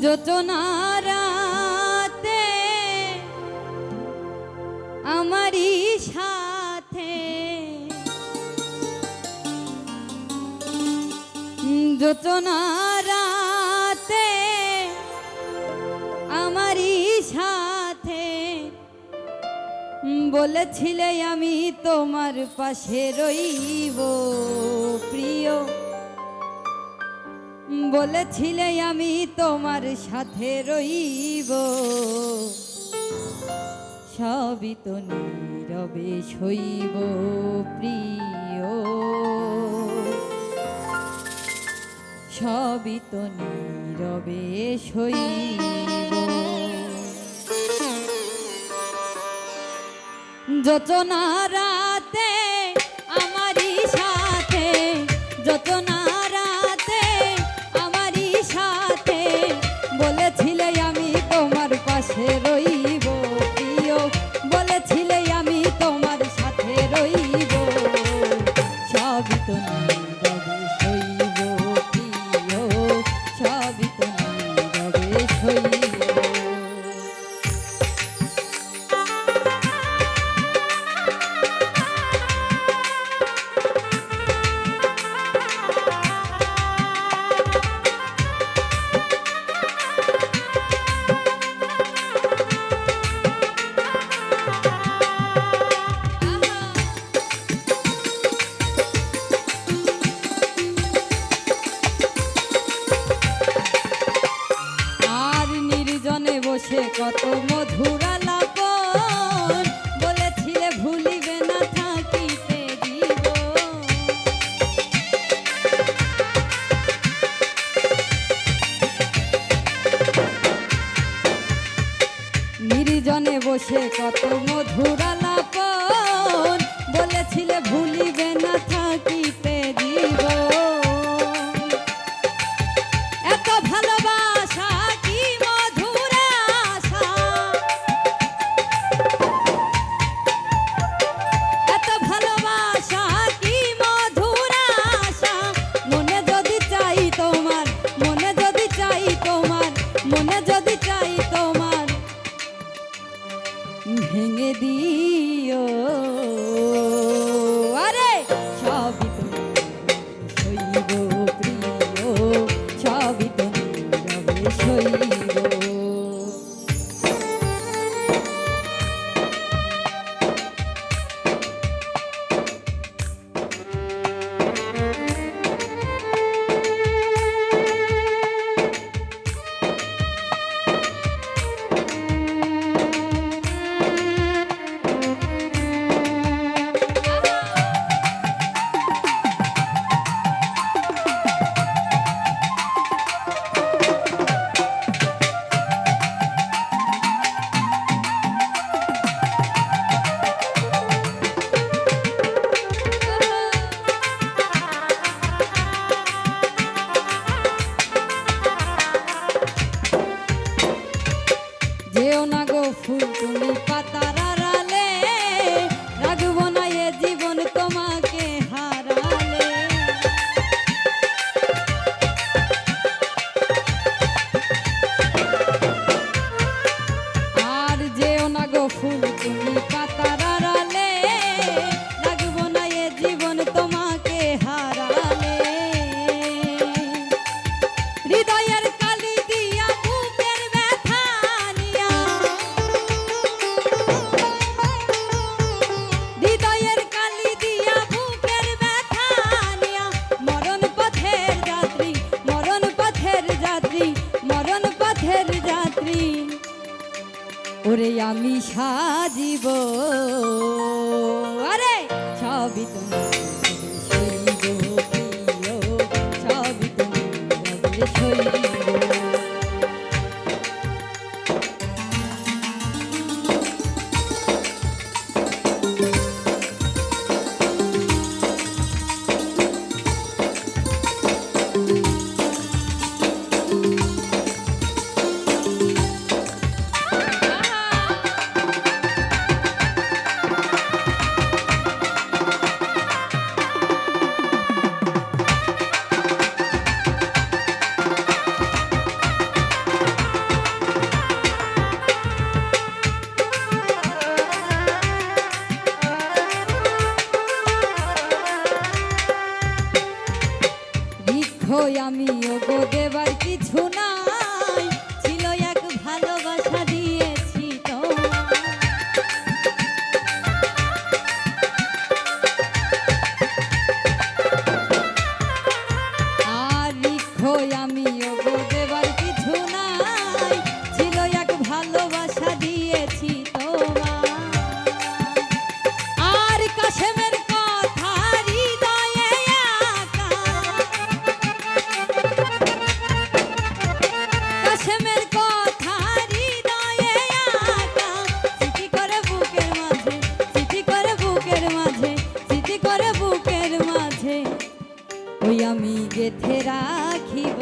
যোচনারাতে আমারই সাথে, যোচনারাতে আমারই সাথে বলেছিলে আমি তোমার পাশে রইব প্রিয়, বলেছিলে আমি তোমার সাথে রইব, সবই তো নীরবে সইব প্রিয়, সবই তো নীরবে সইব। যোচনারাতে আমারই সাথে, যোচনারাতে আমারই সাথে বলেছিলে আমি তোমার পাশে রইব প্রিয়, বলেছিলে আমি তোমার সাথে রইব, সবই তো নীরবে সইব প্রিয়, সবই তো নীরবে সইব। বসে কত মধুর আলাপন বলেছিলে ভুলিবে না থাকিতে দিব, নির্জনে বসে কত মধুর আলাপন বলেছিলে ভুলিবে না থাকিতে দিব, এত ভালোবাসা ভেঙে দিও, আরে সবই তো সইব প্রিয়, সবই তো নীরবে সইব। যেও না গো ফুল তুমি পাতার আড়ালে, রাখবো না এ জীবন তোমাকে হারালে, আর যেও না গো ফুল তুমি পাতার আড়ালে, রাখবো না এ জীবন তোমাকে হারালে, হৃদয়ের কালি দিয়া বুকের ব্যথা নিয়া, হৃদয়ের কালি দিয়া বুকের ব্যথা নিয়া, মরণ পথের যাত্রী, মরণ পথের যাত্রী, মরণ পথের যাত্রী, ওরে আমি সাজিব, আরে সবই তো সইব প্রিয়, সবই তো সইব। লিখো আমি ওগো দেবার কিছু নাই, ছিল এক ভালোবাসা দিয়েছি তোমায়। আর লিখো আমি ওগো দেবার কিছু নাই, ছিল এক ভালোবাসা দিয়েছি তোমায়। আর কাশেমের কথা হৃদয়ে আঁকা, কাশেমের কথা হৃদয়ে আঁকা, স্মৃতি করে বুকের মাঝে, স্মৃতি করে বুকের মাঝে, স্মৃতি করে বুকের মাঝে, ওই আমি গেথে রাখিব।